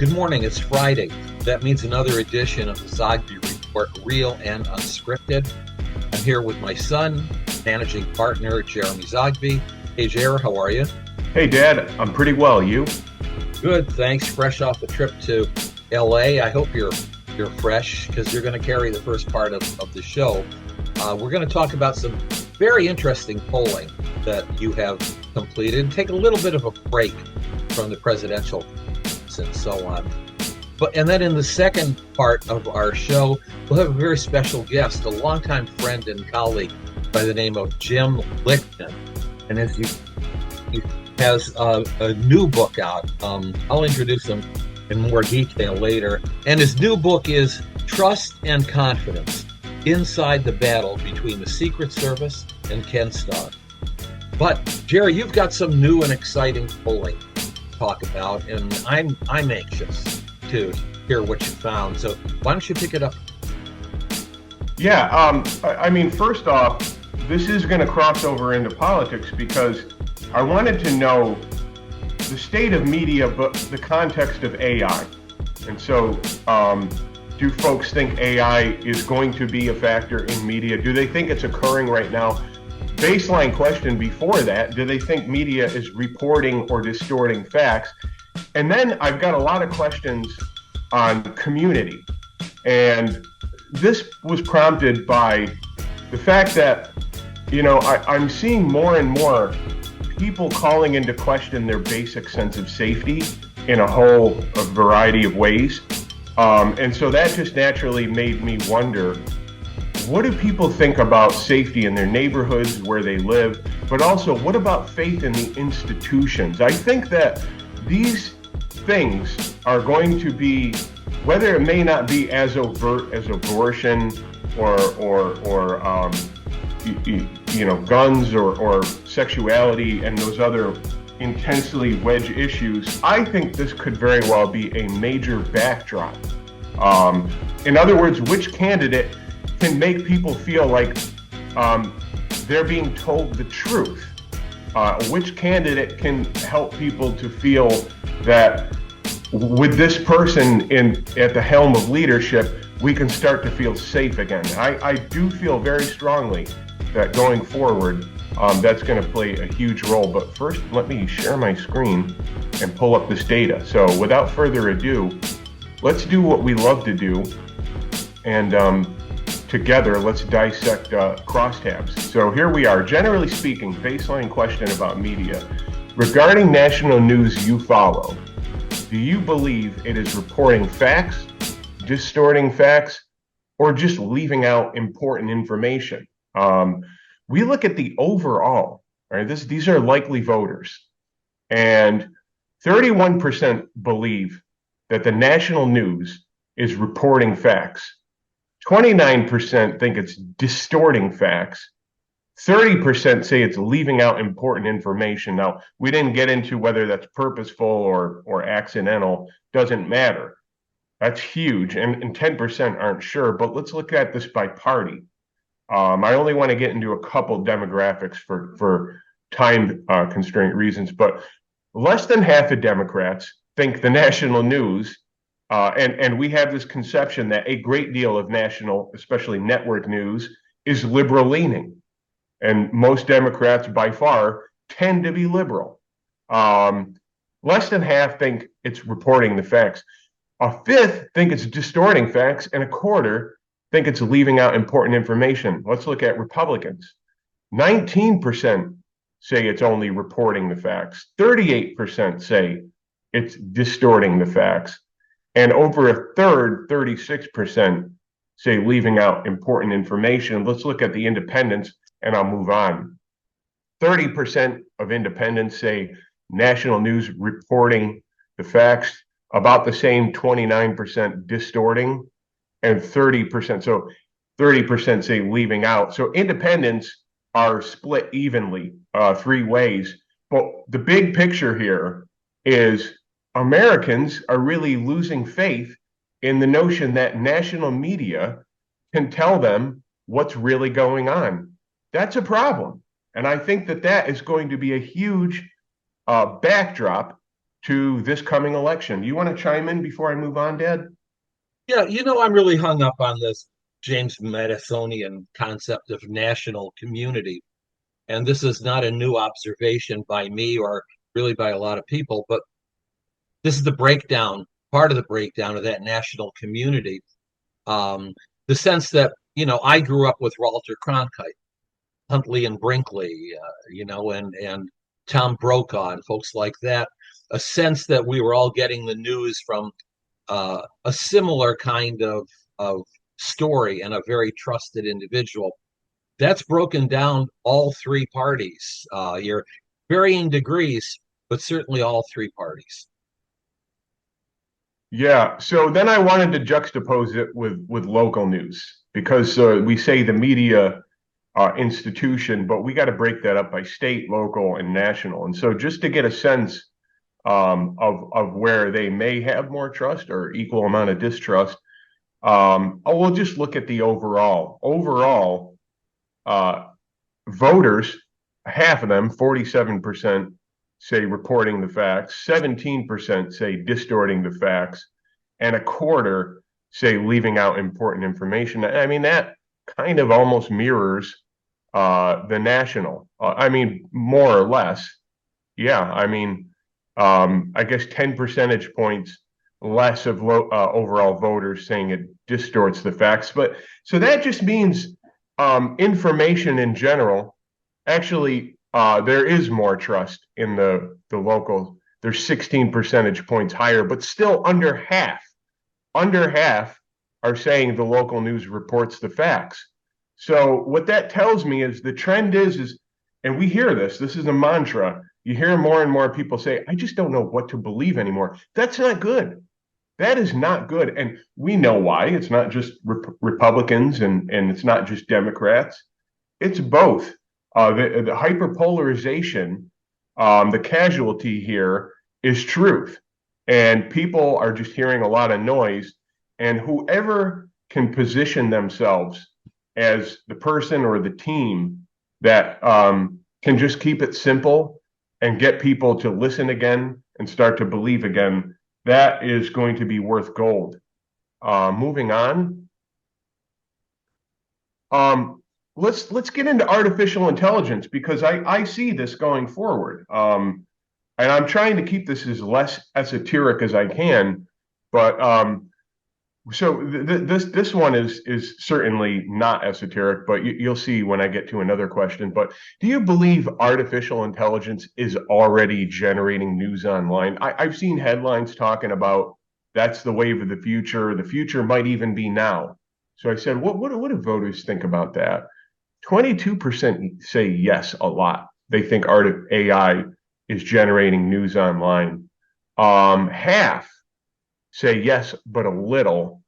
Good morning. It's Friday. That means another edition of the Zogby Report, real and unscripted. I'm here with my son, managing partner Jeremy Zogby. Hey, Jer, how are you? Hey, Dad, I'm pretty well. You? Good, thanks. Fresh off a trip to LA. I hope you're fresh because you're going to carry the first part of the show. We're going to talk about some very interesting polling that you have completed. Take a little bit of a break from the presidential and so on. And then in the second part of our show, we'll have a very special guest, a longtime friend and colleague by the name of Jim Lichtman. And he has a new book out. I'll introduce him in more detail later. And his new book is Trust and Confidence: Inside the Battle Between the Secret Service and Ken Starr. But Jerry, you've got some new and exciting polling talk about, and I'm anxious to hear what you found. So why don't you pick it up? Yeah, I mean, first off, this is going to cross over into politics because I wanted to know the state of media, but the context of AI. And so, do folks think AI is going to be a factor in media? Do they think it's occurring right now? Baseline question before that, do they think media is reporting or distorting facts? And then I've got a lot of questions on community. And this was prompted by the fact that, I'm seeing more and more people calling into question their basic sense of safety in a variety of ways. And so that just naturally made me wonder, what do people think about safety in their neighborhoods, where they live, but also what about faith in the institutions? I think that these things are going to be, whether it may not be as overt as abortion or guns or sexuality and those other intensely wedged issues, I think this could very well be a major backdrop. In other words, which candidate can make people feel like they're being told the truth? Which candidate can help people to feel that with this person at the helm of leadership, we can start to feel safe again? I do feel very strongly that going forward, that's going to play a huge role. But first, let me share my screen and pull up this data. So without further ado, let's do what we love to do. And together, let's dissect crosstabs. So here we are. Generally speaking, baseline question about media. Regarding national news you follow, do you believe it is reporting facts, distorting facts, or just leaving out important information? We look at the overall, right? These are likely voters, and 31% believe that the national news is reporting facts. 29% think it's distorting facts. 30% say it's leaving out important information. Now, we didn't get into whether that's purposeful or accidental. Doesn't matter. That's huge. And 10% aren't sure. But let's look at this by party. I only want to get into a couple demographics for time constraint reasons. But less than half of Democrats think the national news, and we have this conception that a great deal of national, especially network news, is liberal leaning. And most Democrats by far tend to be liberal. Less than half think it's reporting the facts. A fifth think it's distorting facts, and a quarter think it's leaving out important information. Let's look at Republicans. 19% say it's only reporting the facts. 38% say it's distorting the facts. And over a third, 36%, say leaving out important information. Let's look at the independents, and I'll move on. 30% of independents say national news reporting the facts, about the same, 29% distorting, and 30%, so 30% say leaving out. So independents are split evenly, three ways. But the big picture here is Americans are really losing faith in the notion that national media can tell them what's really going on. That's a problem. And I think that is going to be a huge backdrop to this coming election. You want to chime in before I move on, Dad? Yeah, I'm really hung up on this James Madisonian concept of national community. And this is not a new observation by me or really by a lot of people, but this is the breakdown, part of the breakdown of that national community. Um, the sense that, I grew up with Walter Cronkite, Huntley and Brinkley, and Tom Brokaw and folks like that. A sense that we were all getting the news from a similar kind of story and a very trusted individual. That's broken down all three parties. You're varying degrees, but certainly all three parties. Yeah. So then I wanted to juxtapose it with local news because we say the media institution, but we got to break that up by state, local, and national. And so just to get a sense of where they may have more trust or equal amount of distrust, we'll just look at the overall. Overall, uh, voters, half of them, 47%, say reporting the facts, 17% say distorting the facts, and a quarter say leaving out important information. I mean, that kind of almost mirrors the national. I mean, more or less. Yeah, I mean, I guess 10 percentage points less of overall voters saying it distorts the facts. But so that just means information in general. Actually, there is more trust in the local. There's 16 percentage points higher, but still under half. Under half are saying the local news reports the facts. So what that tells me is the trend is, and we hear this. This is a mantra. You hear more and more people say, "I just don't know what to believe anymore." That's not good. That is not good, and we know why. It's not just Republicans and it's not just Democrats. It's both. The hyperpolarization, the casualty here is truth. And people are just hearing a lot of noise. And whoever can position themselves as the person or the team that can just keep it simple and get people to listen again and start to believe again, that is going to be worth gold. Moving on. Let's get into artificial intelligence because I see this going forward. And I'm trying to keep this as less esoteric as I can, but so this one is certainly not esoteric, but you'll see when I get to another question. But do you believe artificial intelligence is already generating news online? I've seen headlines talking about that's the wave of the future. The future might even be now. So I said, what do voters think about that? 22% say yes a lot. They think AI is generating news online. Half say yes, but a little.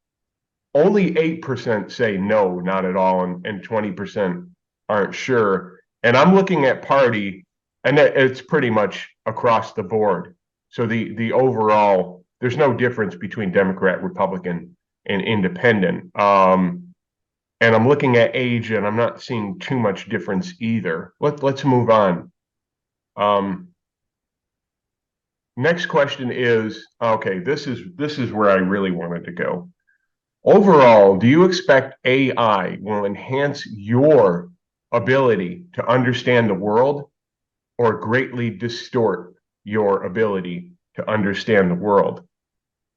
Only 8% say no, not at all, and 20% aren't sure. And I'm looking at party, and it's pretty much across the board. So the overall, there's no difference between Democrat, Republican, and independent. And I'm looking at age, and I'm not seeing too much difference either. Let's move on. Next question is, okay, this is where I really wanted to go. Overall, do you expect AI will enhance your ability to understand the world or greatly distort your ability to understand the world?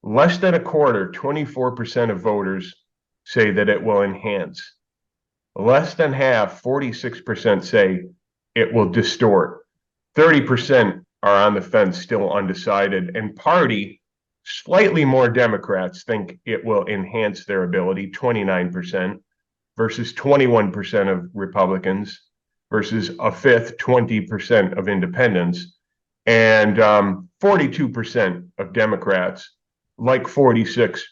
Less than a quarter, 24% of voters say that it will enhance. Less than half, 46% say it will distort. 30% are on the fence, still undecided. And party, slightly more Democrats think it will enhance their ability, 29%, versus 21% of Republicans, versus a fifth, 20% of independents, and 42% of Democrats, like 46%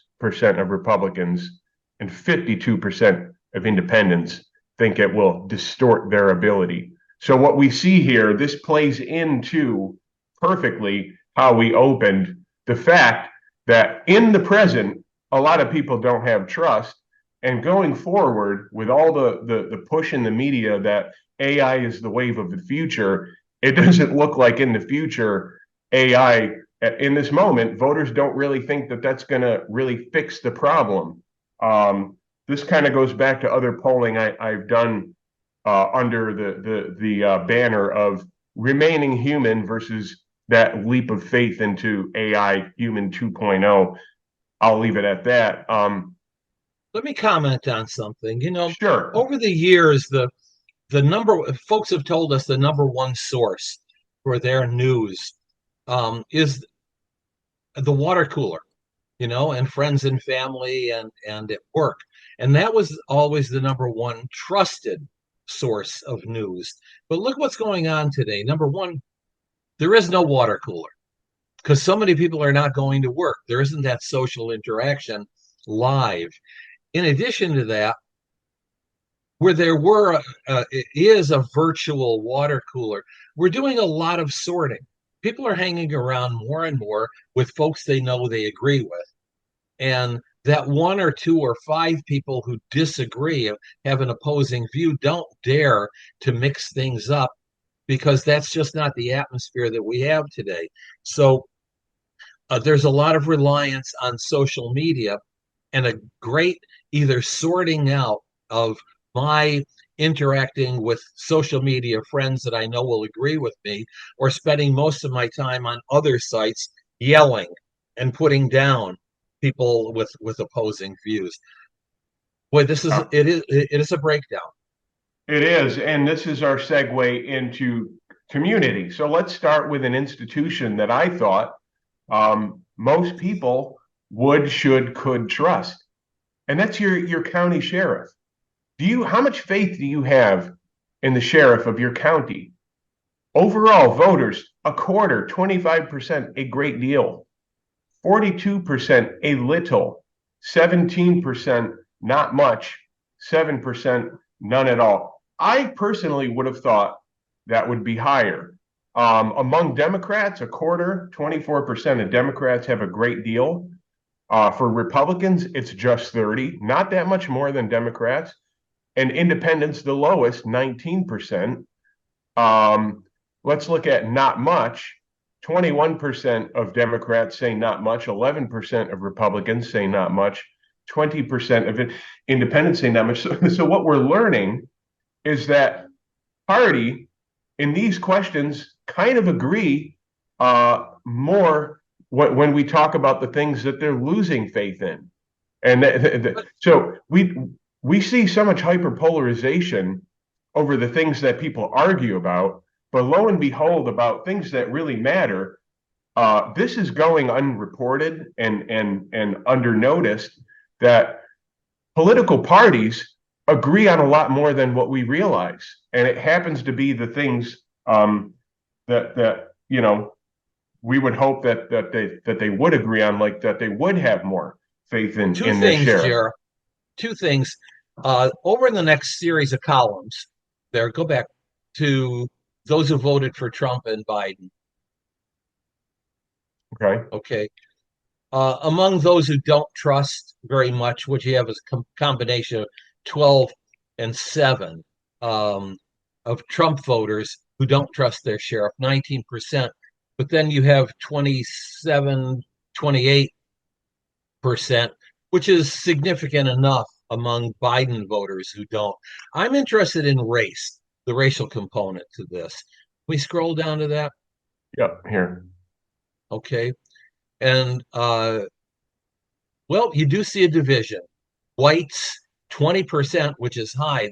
of Republicans, and 52% of independents think it will distort their ability. So what we see here, this plays into perfectly how we opened the fact that in the present, a lot of people don't have trust. And going forward, with all the push in the media that AI is the wave of the future, it doesn't look like in the future AI in this moment, voters don't really think that that's going to really fix the problem. This kind of goes back to other polling I've done under the banner of remaining human versus that leap of faith into AI human 2.0. I'll leave it at that. Let me comment on something. Sure. Over the years, the number folks have told us the number one source for their news is the water cooler, and friends and family and at work. And that was always the number one trusted source of news. But look what's going on today. Number one, there is no water cooler because so many people are not going to work. There isn't that social interaction live. In addition to that, where there is a virtual water cooler, we're doing a lot of sorting. People are hanging around more and more with folks they know they agree with. And that one or two or five people who disagree, have an opposing view, don't dare to mix things up because that's just not the atmosphere that we have today. So there's a lot of reliance on social media and a great either sorting out of my interacting with social media friends that I know will agree with me, or spending most of my time on other sites yelling and putting down people with opposing views. Boy, it is a breakdown. It is, and this is our segue into community. So let's start with an institution that I thought most people would, should, could trust, and that's your county sheriff. How much faith do you have in the sheriff of your county? Overall, voters, a quarter, 25%, a great deal. 42%, a little. 17%, not much. 7%, none at all. I personally would have thought that would be higher. Among Democrats, a quarter, 24% of Democrats have a great deal. For Republicans, it's just 30, not that much more than Democrats. And independents, the lowest, 19%. Let's look at not much. 21% of Democrats say not much. 11% of Republicans say not much. 20% of independents say not much. So what we're learning is that party in these questions kind of agree more when we talk about the things that they're losing faith in. And so we see so much hyperpolarization over the things that people argue about, but lo and behold, about things that really matter, this is going unreported and undernoticed, that political parties agree on a lot more than what we realize, and it happens to be the things that we would hope that they would agree on, like that they would have more faith in their sheriff. Jared. Two things. Over the next series of columns, go back to those who voted for Trump and Biden. Okay. Among those who don't trust very much, what you have is a combination of 12 and 7 of Trump voters who don't trust their sheriff, 19%. But then you have 27, 28%, which is significant enough among Biden voters who don't. I'm interested in race, the racial component to this. Can we scroll down to that? Yep, here. Okay. And, well, you do see a division. Whites, 20%, which is high,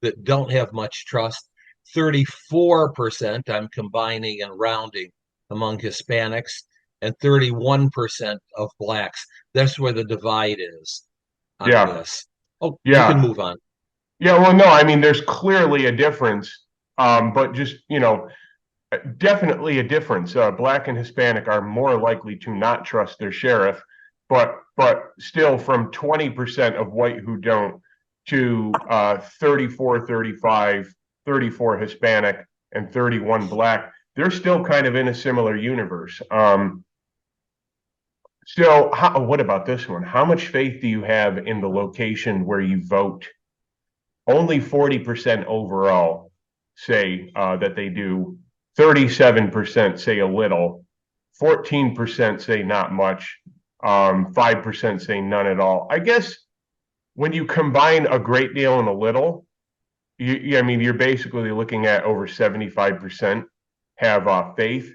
that don't have much trust. 34%, I'm combining and rounding, among Hispanics, and 31% of blacks. That's where the divide is on this. Oh, yeah. You can move on. Yeah, well, no, I mean, there's clearly a difference, but just, definitely a difference. Black and Hispanic are more likely to not trust their sheriff, but still from 20% of white who don't to 34, 35, 34 Hispanic, and 31 black, they're still kind of in a similar universe. So what about this one? How much faith do you have in the location where you vote? Only 40% overall say that they do. 37% say a little. 14% say not much, 5% say none at all. I guess when you combine a great deal and a little, I mean, you're basically looking at over 75% have faith.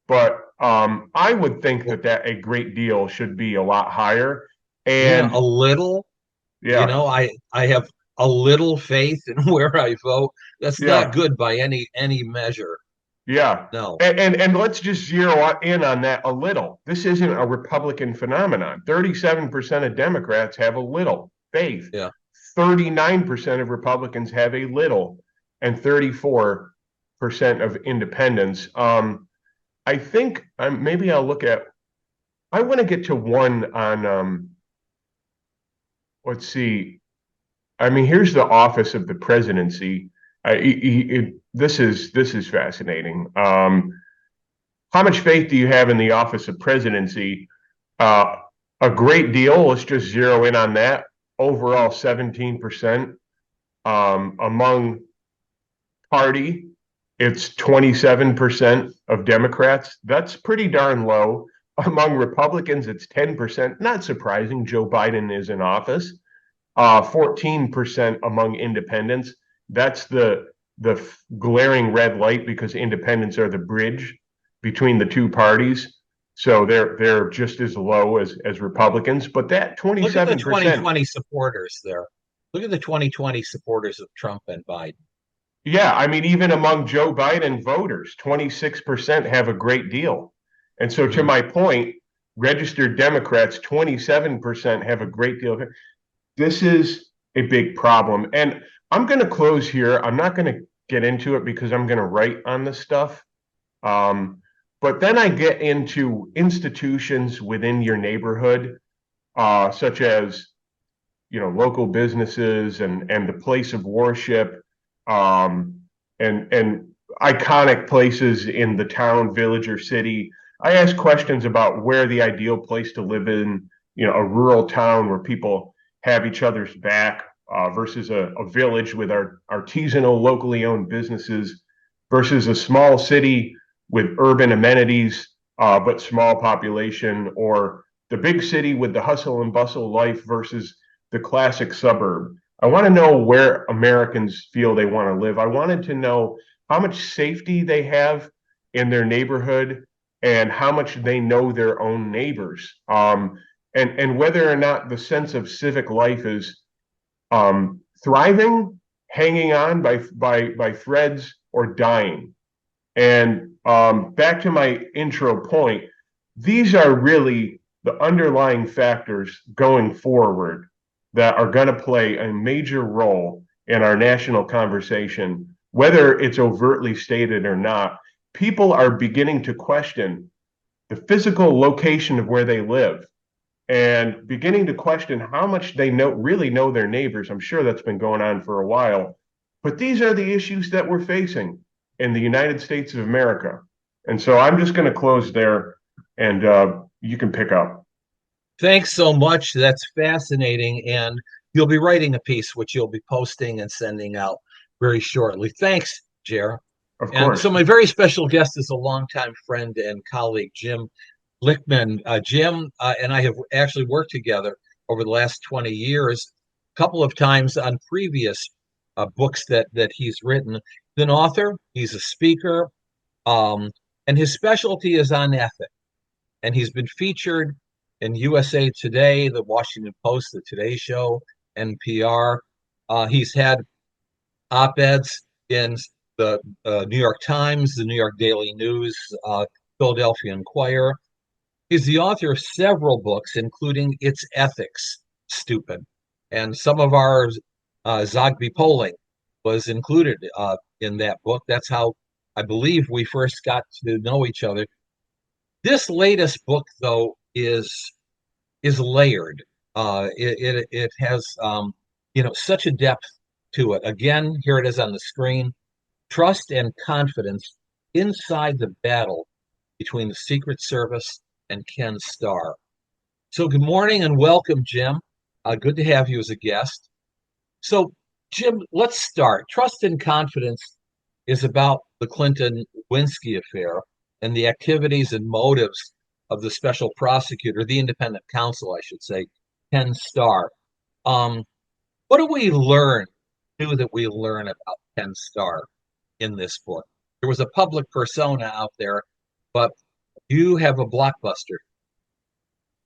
But I would think Well, that a great deal should be a lot higher. yeah, a And little. yeah, I have a little faith in where I vote. That's not yeah, good by any measure. yeah. No. And let's just zero in on that a little. This isn't a Republican phenomenon. 37% of Democrats have a little faith. Yeah. 39% of Republicans have a little, and 34% of independents. I think maybe I'll look at. I want to get to one on. Let's see. I mean, here's the office of the presidency. This is fascinating. How much faith do you have in the office of presidency? Uh, a great deal. Let's just zero in on that. Overall, 17%. Among party, it's 27% of Democrats. That's pretty darn low. Among Republicans, it's 10%. Not surprising. Joe Biden is in office. 14% among independents. That's the glaring red light because independents are the bridge between the two parties. So they're just as low as Republicans. But that Look at the 27%. 2020 supporters there. Look at the 2020 supporters of Trump and Biden. Yeah, I mean, even among Joe Biden voters, 26% have a great deal. And so, to Mhm. my point, registered Democrats, 27% have a great deal. This is a big problem. And I'm going to close here. I'm not going to get into it because I'm going to write on this stuff. Um, but then I get into institutions within your neighborhood, such as local businesses and the place of worship, um, and iconic places in the town, village, or city. I ask questions about where the ideal place to live in, a rural town where people have each other's back, versus a village with our artisanal, locally owned businesses, versus a small city with urban amenities, but small population, or the big city with the hustle and bustle life versus the classic suburb. I want to know where Americans feel they want to live. I wanted to know how much safety they have in their neighborhood and how much they know their own neighbors, and whether or not the sense of civic life is thriving, hanging on by threads, or dying. And back to my intro point, these are really the underlying factors going forward that are going to play a major role in our national conversation, whether it's overtly stated or not. People are beginning to question the physical location of where they live and beginning to question how much they really know their neighbors. I'm sure that's been going on for a while, but these are the issues that we're facing in the United States of America. And so I'm just going to close there, and you can pick up. Thanks so much. That's fascinating. And you'll be writing a piece, which you'll be posting and sending out very shortly. Thanks, Jer. Of And course. so my very special guest is a longtime friend and colleague, Jim Lichtman. Jim and I have actually worked together over the last 20 years, a couple of times on previous books that he's written. He's an author, he's a speaker, um, and his specialty is on ethics. And he's been featured in USA Today, the Washington Post, the Today Show, NPR. He's had op-eds in the New York Times, the New York Daily News, Philadelphia Inquirer. He's the author of several books, including It's Ethics, Stupid. And some of our Zogby polling was included in that book. That's how I believe we first got to know each other. This latest book, though, is layered. It has such a depth to it. Again, here it is on the screen. Trust and confidence inside the battle between the Secret Service and Ken Starr. So, good morning and welcome, Jim. Good to have you as a guest. So, Jim, let's start. Trust and confidence is about the Clinton Lewinsky affair. and the activities and motives of the special prosecutor, the independent counsel, I should say, Ken Starr. Um, what do we learn, do that we learn about Ken Starr in this book? There was a public persona out there, but you have a blockbuster.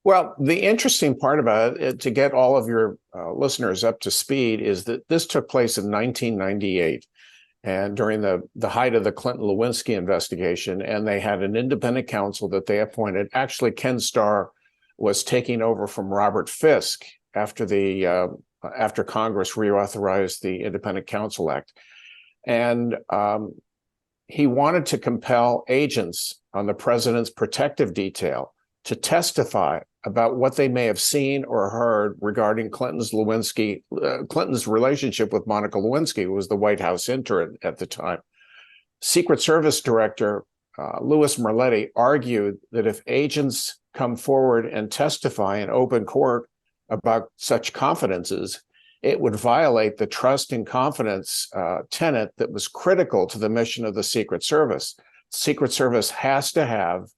Well, the interesting part about it, to get all of your listeners up to speed, is that this took place in 1998, and during the height of the Clinton-Lewinsky investigation, and they had an independent counsel that they appointed. Actually, Ken Starr was taking over from Robert Fisk after Congress reauthorized the Independent Counsel Act, and he wanted to compel agents on the president's protective detail to testify about what they may have seen or heard regarding Clinton's relationship with Monica Lewinsky, who was the White House intern at the time. Secret Service Director Louis Merletti argued that if agents come forward and testify in open court about such confidences, it would violate the trust and confidence tenet that was critical to the mission of the Secret Service. Secret Service has to have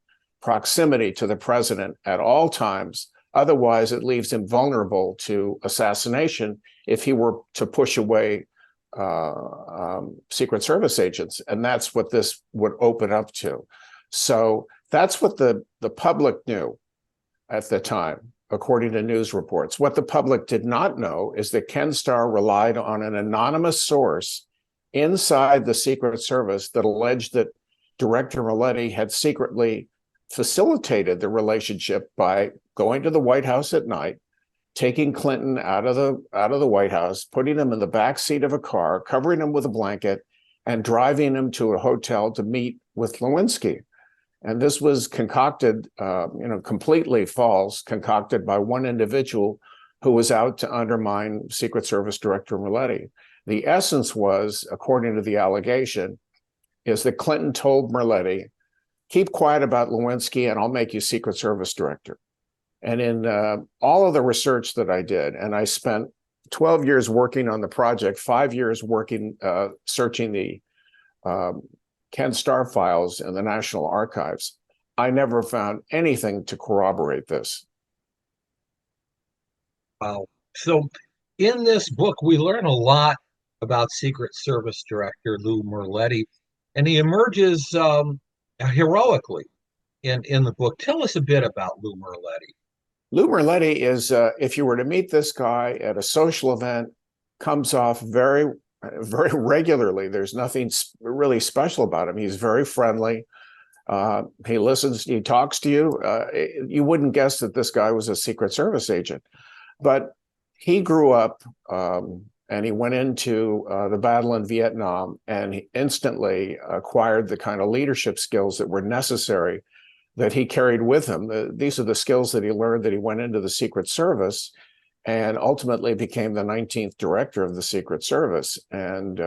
proximity to the president at all times. Otherwise, it leaves him vulnerable to assassination if he were to push away Secret Service agents. And that's what this would open up to. So that's what the public knew at the time, according to news reports. What the public did not know is that Ken Starr relied on an anonymous source inside the Secret Service that alleged that Director Merletti had secretly facilitated the relationship by going to the White House at night, taking Clinton out of the White House, putting him in the back seat of a car, covering him with a blanket, and driving him to a hotel to meet with Lewinsky. And this was concocted, completely false, concocted by one individual who was out to undermine Secret Service Director Merletti. The essence was, according to the allegation, is that Clinton told Merletti, keep quiet about Lewinsky and I'll make you Secret Service Director. And in all of the research that I did, and I spent 12 years working on the project, 5 years working, searching the Ken Starr files in the National Archives, I never found anything to corroborate this. Wow. So in this book, we learn a lot about Secret Service Director Lou Merletti, and he emerges heroically in the book. Tell us a bit about Lou Merletti. Lou Merletti is, if you were to meet this guy at a social event, comes off very, very regularly. There's nothing really special about him. He's very friendly. He listens, he talks to you. You wouldn't guess that this guy was a Secret Service agent, but he grew up and he went into the battle in Vietnam, and he instantly acquired the kind of leadership skills that were necessary that he carried with him. These are the skills that he learned that he went into the Secret Service and ultimately became the 19th director of the Secret Service. And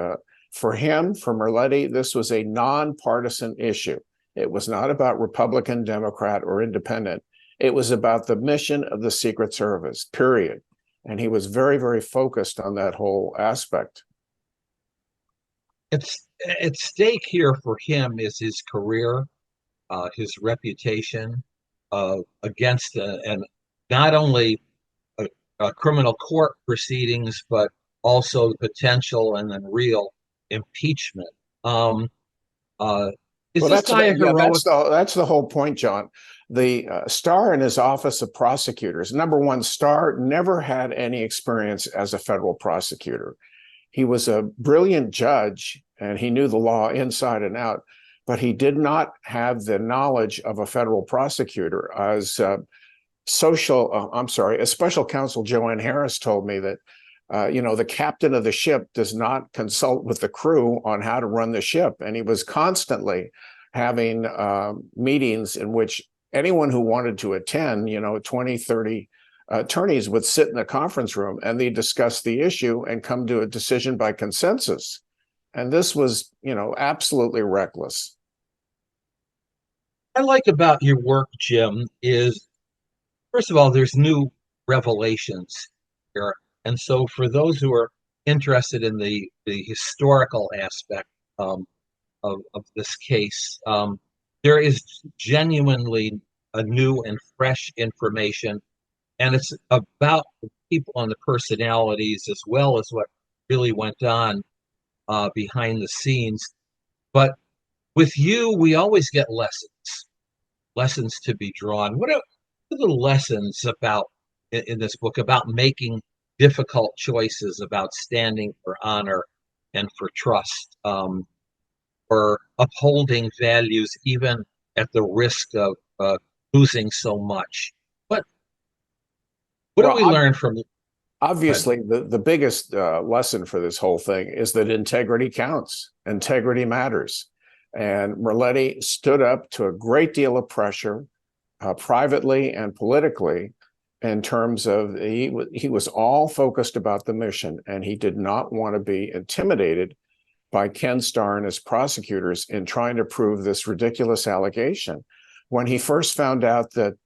for him, for Merletti, this was a nonpartisan issue. It was not about Republican, Democrat, or independent. It was about the mission of the Secret Service, period. And he was very, very focused on that whole aspect. It's at stake here for him is his career, his reputation against and not only criminal court proceedings, but also the potential and then real impeachment. Is this guy a heroic? That's the whole point, John. The Starr and his Office of Prosecutors, number one, Starr never had any experience as a federal prosecutor. He was a brilliant judge and he knew the law inside and out, but he did not have the knowledge of a federal prosecutor. As Special Counsel Joanne Harris told me that the captain of the ship does not consult with the crew on how to run the ship. And he was constantly having meetings in which anyone who wanted to attend, 20, 30 attorneys would sit in the conference room and they discuss the issue and come to a decision by consensus. And this was, absolutely reckless. What I like about your work, Jim, is, first of all, there's new revelations here. And so for those who are interested in the historical aspect of this case, There is genuinely a new and fresh information, and it's about the people and the personalities as well as what really went on behind the scenes. But with you, we always get lessons to be drawn. What are the lessons about in this book about making difficult choices, about standing for honor and for trust, or upholding values even at the risk of losing so much? What what do Well, we learn from? obviously, the biggest lesson for this whole thing is that integrity counts. Integrity matters. And Merletti stood up to a great deal of pressure, privately and politically, in terms of he was all focused about the mission, and he did not want to be intimidated by Ken Starr and his prosecutors in trying to prove this ridiculous allegation. When he first found out that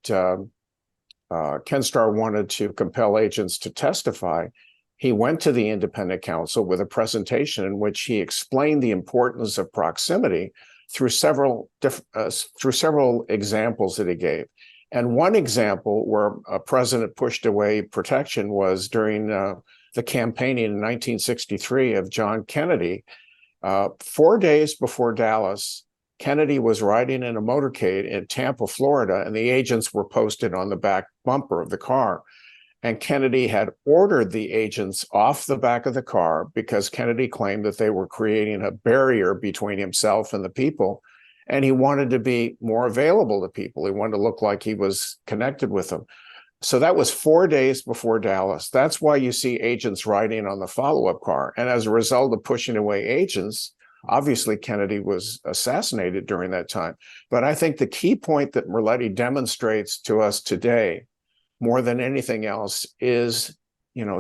Ken Starr wanted to compel agents to testify, he went to the independent counsel with a presentation in which he explained the importance of proximity through several examples that he gave. And one example where a president pushed away protection was during the campaigning in 1963 of John Kennedy. 4 days before Dallas, Kennedy was riding in a motorcade in Tampa, Florida, and the agents were posted on the back bumper of the car. And Kennedy had ordered the agents off the back of the car because Kennedy claimed that they were creating a barrier between himself and the people. And he wanted to be more available to people. He wanted to look like he was connected with them. So that was 4 days before Dallas. That's why you see agents riding on the follow-up car. And as a result of pushing away agents, obviously Kennedy was assassinated during that time. But I think the key point that Merletti demonstrates to us today, more than anything else, is,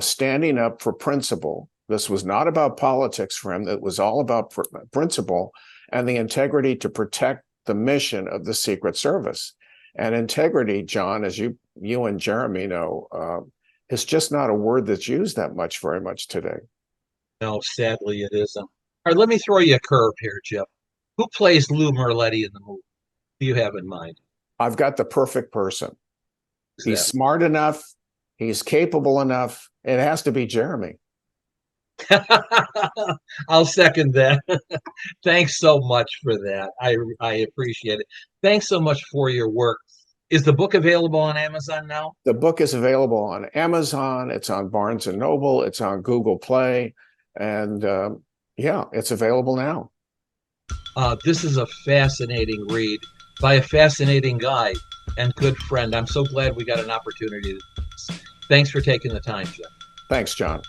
standing up for principle. This was not about politics for him. It was all about principle and the integrity to protect the mission of the Secret Service. And integrity, John, as you and Jeremy know, is just not a word that's used that much, very much today. No, sadly it isn't. All right, let me throw you a curve here, Jeff. Who plays Lou Merletti in the movie? Who do you have in mind? I've got the perfect person. Who's He's that? smart enough. He's capable enough. It has to be Jeremy. I'll second that. Thanks so much for that. I appreciate it. Thanks so much for your work. Is the book available on Amazon now? The book is available on Amazon. It's on Barnes and Noble. It's on Google Play. And it's available now. This is a fascinating read by a fascinating guy and good friend. I'm so glad we got an opportunity to do this. Thanks for taking the time, Jeff. Thanks, John.